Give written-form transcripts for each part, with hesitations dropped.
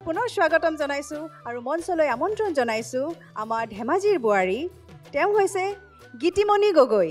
পুনৰ স্বাগতম জনাইছোঁ আৰু মঞ্চলৈ আমন্ত্ৰণ জনাইছোঁ আমাৰ ধেমাজিৰ বোৱাৰী তেওঁ হৈছে গীতিমণি গগৈ।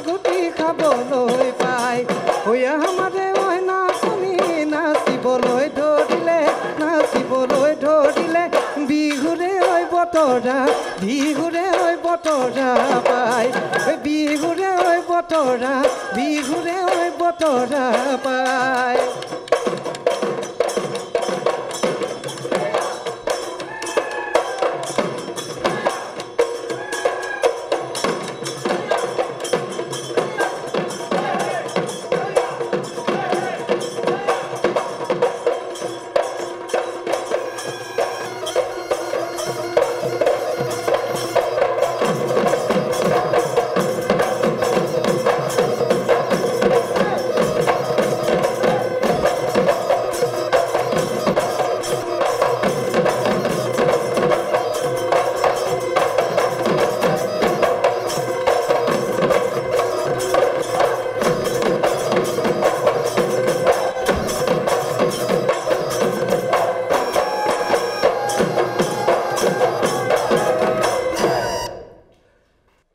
গুটি খাবলৈ পাই হৈয়া আমাৰে মইনা শুনি নাচিবলৈ ধৰিলে বিহুৰে ঐ বতৰা পাই বিহুৰে ঐ বতৰা পাই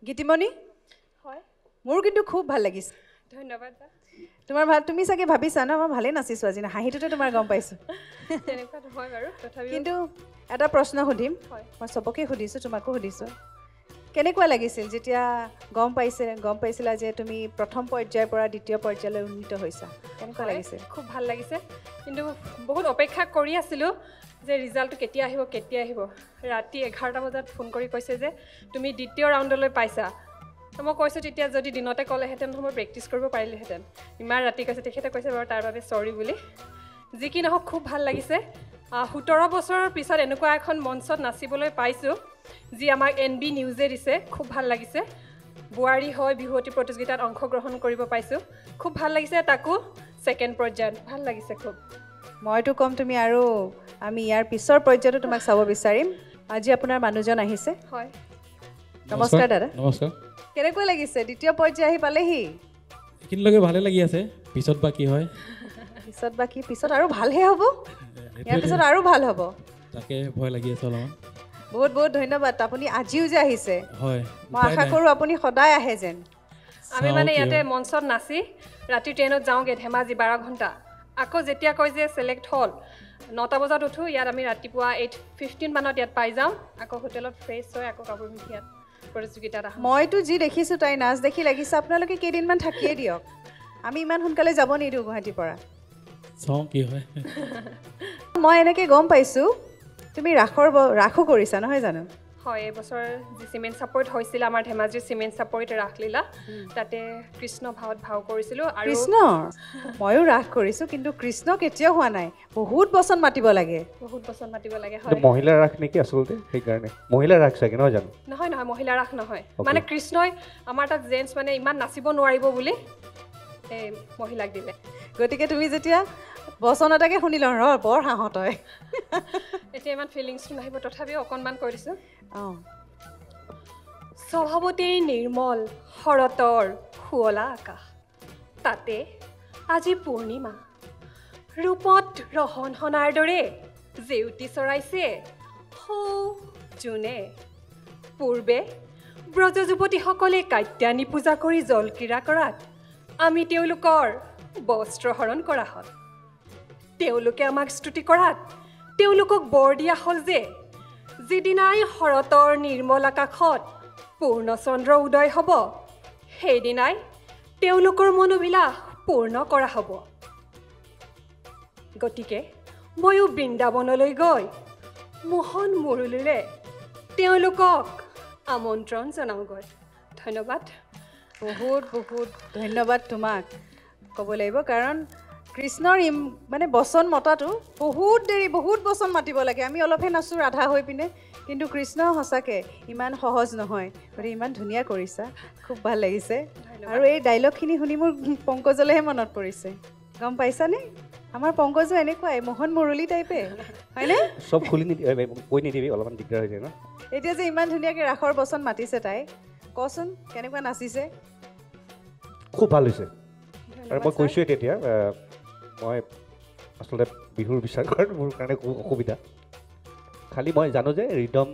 গীতিমণি হয় মোৰ কিন্তু খুব ভাল লাগিছে ধন্যবাদ তোমাৰ ভাল তুমি চাগে ভাবিছা ন মই ভালেই নাচিছোঁ আজি না হাঁহিটোতে তোমাৰ গম পাইছোঁ তেনেকুৱা নহয় বাৰু তথাপিও কিন্তু এটা প্ৰশ্ন সুধিম হয় মই চবকে সুধিছোঁ তোমাকো সুধিছোঁ কেনেকুৱা লাগিছিল যেতিয়া গম পাইছিলা যে তুমি প্ৰথম পৰ্যায়ৰ পৰা দ্বিতীয় পৰ্যায়লৈ উন্নীত হৈছা কেনেকুৱা লাগিছিল খুব ভাল লাগিছে কিন্তু বহুত অপেক্ষা কৰি আছিলোঁ যে ৰিজাল্টটো কেতিয়া আহিব ৰাতি 11টা বজাত ফোন কৰি কৈছে যে তুমি দ্বিতীয় ৰাউণ্ডলৈ পাইছা মই কৈছোঁ তেতিয়া যদি দিনতে ক'লেহেঁতেন মই প্ৰেক্টিছ কৰিব পাৰিলোহেঁতেন ইমান ৰাতি কৈছে তেখেতে কৈছে বাৰু তাৰ বাবে চৰি বুলি যি কি নহওক খুব ভাল লাগিছে 17 বছৰৰ পিছত এনেকুৱা এখন মঞ্চত নাচিবলৈ পাইছোঁ যি আমাক NB নিউজে দিছে খুব ভাল লাগিছে বোৱাৰী হয় বিহুৱতী প্ৰতিযোগিতাত অংশগ্ৰহণ কৰিব পাইছোঁ খুব ভাল লাগিছে তাকো ছেকেণ্ড পৰ্যায়ত ভাল লাগিছে খুব মইতো ক'ম তুমি আৰু আমি ইয়াৰ পিছৰ পৰ্যায়তো তোমাক চাব বিচাৰিম আজি আপোনাৰ মানুহজন আহিছে হয় নমস্কাৰ দাদা নমস্কাৰ কেনেকুৱা লাগিছে দ্বিতীয় পৰ্যায় আহি পালেহি এইখিনিলৈকে ভালে লাগি আছে পিছত বা কি হয় পিছত আৰু ভালহে হ'ব ইয়াৰ পিছত আৰু ভাল হ'ব তাকে ভয় লাগি আছে অলপমান বহুত বহুত ধন্যবাদ আপুনি আজিও যে আহিছে হয় মই আশা কৰোঁ আপুনি সদায় আহে যেন আমি মানে ইয়াতে মঞ্চত নাচি ৰাতি ট্ৰেইনত যাওঁগৈ ধেমাজি 12 ঘণ্টা আকৌ যেতিয়া কয় যে ছিলেক্ট হ'ল 9টা বজাত উঠো ইয়াত আমি ৰাতিপুৱা 8:15 মানত ইয়াত পাই যাওঁ আকৌ হোটেলত ফ্ৰেছ হৈ আকৌ কাপোৰ পিন্ধি ইয়াত প্ৰতিযোগিতাত আহোঁ মইতো যি দেখিছোঁ তাই নাচ দেখি লাগিছে আপোনালোকে কেইদিনমান থাকিয়ে দিয়ক আমি ইমান সোনকালে যাব নিদিওঁ গুৱাহাটীৰ পৰা চাওঁ কি হয় মই এনেকৈ গম পাইছোঁ তুমি ৰাসো কৰিছা নহয় জানো হয় এইবছৰ যি চিমেণ্ট চাপৰিত হৈছিল আমাৰ ধেমাজিৰ চিমেণ্ট চাপৰিত ৰাসলীলা তাতে কৃষ্ণ ভাও কৰিছিলোঁ আৰু কৃষ্ণ ময়ো ৰাস কৰিছোঁ কিন্তু কৃষ্ণ কেতিয়াও হোৱা নাই বহুত বচন মাতিব লাগে বহুত বচন মাতিব লাগে হয় মহিলা ৰাস নেকি আচলতে সেইকাৰণে মহিলা ৰাস চাগে নহয় জানো নহয় মহিলা ৰাস নহয় মানে কৃষ্ণই আমাৰ তাত জেণ্টছ মানে ইমান নাচিব নোৱাৰিব বুলি এই মহিলাক দিলে গতিকে তুমি যেতিয়া বচন এটাকে শুনি লওঁ বৰ হাঁহত হয় এতিয়া ইমান ফিলিংছটো নাহিব তথাপিও অকণমান কৈ দিছোঁ অঁ স্বভাৱতেই নিৰ্মল শৰতৰ শুৱলা আকাশ তাতে আজি পূৰ্ণিমা ৰূপত ৰহন সনাৰ দৰে জেউতি চৰাইছে সৌ জোনে পূৰ্বে ব্ৰজ যুৱতীসকলে কাত্যায়নী পূজা কৰি জলক্ৰীড়া কৰাত আমি তেওঁলোকৰ বস্ত্ৰহৰণ কৰা হ'ল তেওঁলোকে আমাক স্তুতি কৰাত তেওঁলোকক বৰ দিয়া হ'ল যে যিদিনাই শৰতৰ নিৰ্মল আকাশত পূৰ্ণচন্দ্ৰ উদয় হ'ব সেইদিনাই তেওঁলোকৰ মনোবিলাস পূৰ্ণ কৰা হ'ব গতিকে ময়ো বৃন্দাবনলৈ গৈ মোহন মুৰলীৰে তেওঁলোকক আমন্ত্ৰণ জনাওঁগৈ ধন্যবাদ বহুত বহুত ধন্যবাদ তোমাক ক'ব লাগিব কাৰণ কৃষ্ণৰ মানে বচন মতাটো বহুত দেৰি বহুত বচন মাতিব লাগে আমি অলপহে নাচোঁ ৰাধা হৈ পিনে কিন্তু কৃষ্ণ সঁচাকৈ ইমান সহজ নহয় গতিকে ইমান ধুনীয়া কৰিছা খুব ভাল লাগিছে আৰু এই ডাইলগখিনি শুনি মোৰ পংকজলৈহে মনত পৰিছে গম পাইছানে আমাৰ পংকজো এনেকুৱাই মোহন মুৰলী টাইপে হয়নে চব খুলি কৈ নিদিবি অলপমান দিগদাৰ হৈ যায় ন এতিয়া যে ইমান ধুনীয়াকৈ ৰাসৰ বচন মাতিছে তাই কচোন কেনেকুৱা নাচিছে খুব ভাল হৈছে আৰু মই কৈছোঁৱে তেতিয়া মই আচলতে বিহুৰ বিচাৰ কৰাটো মোৰ কাৰণে খুব অসুবিধা খালি মই জানো যে ৰিদম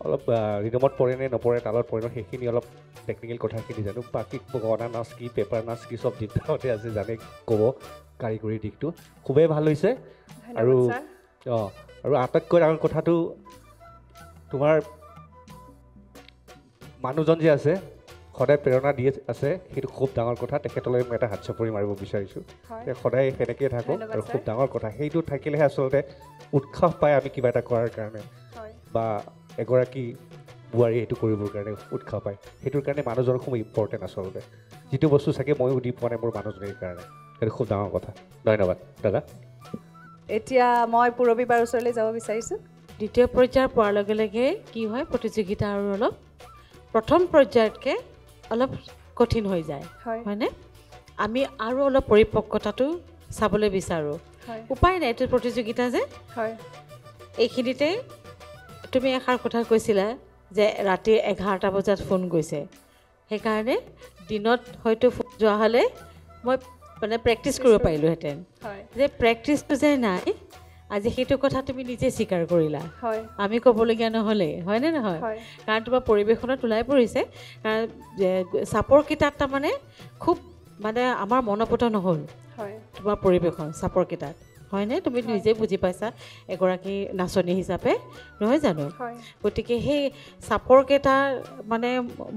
অলপ ৰিদমত পৰে নে নপৰে তালত পৰে ন সেইখিনি অলপ টেকনিকেল কথাখিনি জানো বাকী গহনা নাচ কি পেপাৰ নাচ কি চব দিগদাৰতে আছে জানে ক'ব কাৰিকৰী দিশটো খুবেই ভাল হৈছে আৰু আৰু আটাইতকৈ ডাঙৰ কথাটো তোমাৰ মানুহজন যে আছে সদায় প্ৰেৰণা দি আছে সেইটো খুব ডাঙৰ কথা তেখেতলৈ মই এটা হাত চাপৰি মাৰিব বিচাৰিছোঁ সদায় সেনেকৈয়ে থাকক আৰু খুব ডাঙৰ কথা সেইটো থাকিলেহে আচলতে উৎসাহ পায় আমি কিবা এটা কৰাৰ কাৰণে বা এগৰাকী বোৱাৰী সেইটো কৰিবৰ কাৰণে উৎসাহ পায় সেইটোৰ কাৰণে মানুহজন খুব ইম্পৰ্টেণ্ট আচলতে যিটো বস্তু চাগে ময়ো দি পোৱা নাই মোৰ মানুহজনীৰ কাৰণে সেইটো খুব ডাঙৰ কথা ধন্যবাদ দাদা এতিয়া মই পূৰবী বাৰ ওচৰলৈ যাব বিচাৰিছোঁ দ্বিতীয় পৰ্যায়ৰ পোৱাৰ লগে লগে কি হয় প্ৰতিযোগিতা আৰু অলপ প্ৰথম পৰ্যায়তকৈ অলপ কঠিন হৈ যায় হয়নে আমি আৰু অলপ পৰিপক্কতাটো চাবলৈ বিচাৰোঁ উপায় নাই এইটো প্ৰতিযোগিতা যে এইখিনিতে তুমি এষাৰ কথা কৈছিলা যে ৰাতি 11টা বজাত ফোন গৈছে সেইকাৰণে দিনত হয়তো ফোন যোৱা হ'লে মই মানে প্ৰেক্টিছ কৰিব পাৰিলোঁহেঁতেন যে প্ৰেক্টিছটো যে নাই আজি সেইটো কথা তুমি নিজে স্বীকাৰ কৰিলা আমি ক'বলগীয়া নহ'লে হয়নে নহয় কাৰণ তোমাৰ পৰিৱেশনত ওলাই পৰিছে কাৰণ চাপৰ কিতাপ তাৰমানে খুব মানে আমাৰ মনপত নহ'ল তোমাৰ পৰিৱেশন চাপৰ কিতাপ হয়নে তুমি নিজে বুজি পাইছা এগৰাকী নাচনী হিচাপে নহয় জানো গতিকে সেই চাপৰকেইটা মানে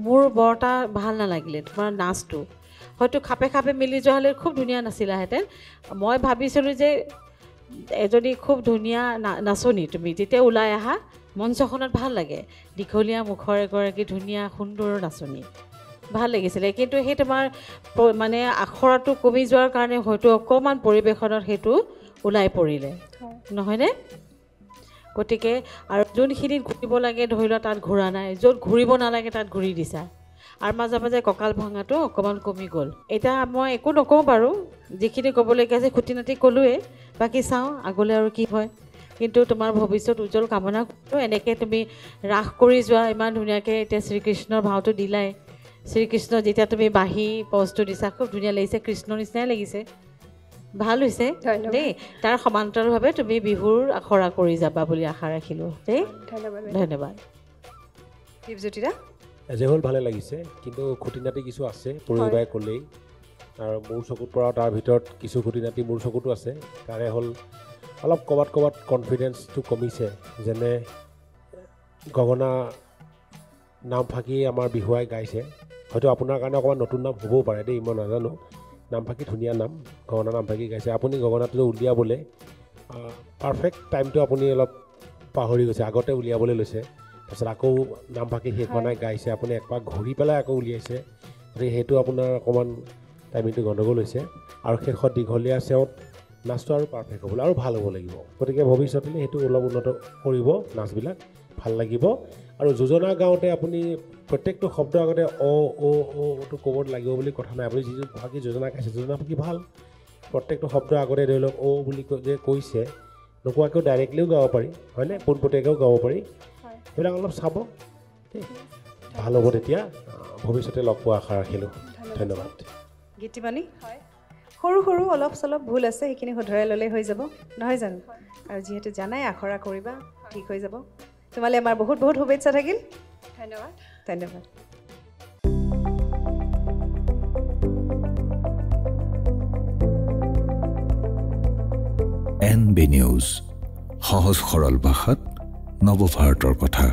মোৰ বৰ এটা ভাল নালাগিলে তোমাৰ নাচটো হয়তো খাপে খাপে মিলি যোৱা হ'লে খুব ধুনীয়া নাছিলাহেঁতেন মই ভাবিছিলোঁ যে এজনী খুব ধুনীয়া নাচনী তুমি যেতিয়া ওলাই আহা মঞ্চখনত ভাল লাগে দীঘলীয়া মুখৰ এগৰাকী ধুনীয়া সুন্দৰ নাচনী ভাল লাগিছিলে কিন্তু সেই তোমাৰ মানে আখৰাটো কমি যোৱাৰ কাৰণে হয়তো অকণমান পৰিৱেশনত সেইটো ওলাই পৰিলে নহয়নে গতিকে আৰু যোনখিনিত ঘূৰিব লাগে ধৰি লোৱা তাত ঘূৰা নাই য'ত ঘূৰিব নালাগে তাত ঘূৰি দিছা আৰু মাজে মাজে কঁকাল ভঙাটো অকণমান কমি গ'ল এতিয়া মই একো নকওঁ বাৰু যিখিনি ক'বলগীয়া আছে খুটি নাটি ক'লোৱে বাকী চাওঁ আগলৈ আৰু কি হয় কিন্তু তোমাৰ ভৱিষ্যত উজ্জ্বল কামনা কৰোঁ এনেকৈ তুমি ৰাস কৰি যোৱা ইমান ধুনীয়াকৈ এতিয়া শ্ৰীকৃষ্ণৰ ভাওটো দিলাই শ্ৰীকৃষ্ণ যেতিয়া তুমি বাঁহী পজটো দিছা খুব ধুনীয়া লাগিছে কৃষ্ণৰ নিচিনাই লাগিছে ভাল হৈছে দেই তাৰ সমান্তৰালভাৱে তুমি বিহুৰ আখৰা কৰি যাবা বুলি আশা ৰাখিলোঁ দেই ধন্যবাদ দীপজ্যোতিদা এজে হ'ল ভালে লাগিছে কিন্তু খুটি নাটি কিছু আছে পৰিবাৰে ক'লেই আৰু মোৰ চকুত পৰা তাৰ ভিতৰত কিছু খুটি নাটি মোৰ চকুতো আছে তাৰে হ'ল অলপ ক'ৰবাত কনফিডেঞ্চটো কমিছে যেনে গগনা নাম ফাঁকি আমাৰ বিহুৱাই গাইছে হয়তো আপোনাৰ কাৰণে অকণমান নতুন নাম হ'বও পাৰে দেই মই নাজানো নাম ফাঁকি ধুনীয়া নাম গগনা নাম ফাঁকি গাইছে আপুনি গগনাটো উলিয়াবলৈ পাৰফেক্ট টাইমটো আপুনি অলপ পাহৰি গৈছে আগতে উলিয়াবলৈ লৈছে তাৰপিছত আকৌ নাম ফাঁকি শেষ হোৱা নাই গাইছে আপুনি একপাক ঘূৰি পেলাই আকৌ উলিয়াইছে গতিকে সেইটো আপোনাৰ অকণমান টাইমিংটো গণ্ডগোল হৈছে আৰু শেষত দীঘলীয়া চেৱত নাচটো আৰু পাৰফেক্ট হ'বলৈ আৰু ভাল হ'ব লাগিব গতিকে ভৱিষ্যতলৈ সেইটো অলপ উন্নত কৰিব নাচবিলাক ভাল লাগিব আৰু যোজনা গাওঁতে আপুনি প্ৰত্যেকটো শব্দৰ আগতে অটো ক'ব লাগিব বুলি কথা নাই আপুনি যিটো ফাঁকি যোজনা গাইছে যোজনা ফাঁকি ভাল প্ৰত্যেকটো শব্দৰ আগতে ধৰি লওক বুলি যে কৈছে নোকোৱাকৈও ডাইৰেক্টলিও গাব পাৰি হয়নে পোনপটীয়াকৈও গাব পাৰি সেইবিলাক অলপ চাব ভাল হ'ব তেতিয়া ভৱিষ্যতে লগ পোৱা আশা ৰাখিলোঁ ধন্যবাদ গীতিমণি সৰু সৰু অলপ চলপ ভুল আছে সেইখিনি শুধৰাই ল'লেই হৈ যাব নহয় জানো আৰু যিহেতু জানাই আখৰা কৰিবা ঠিক হৈ যাব তোমালৈ আমাৰ বহুত বহুত শুভেচ্ছা থাকিল ধন্যবাদ ধন্যবাদ NB নিউজ সহজ সৰল ভাষাত নৱভাৰতৰ কথা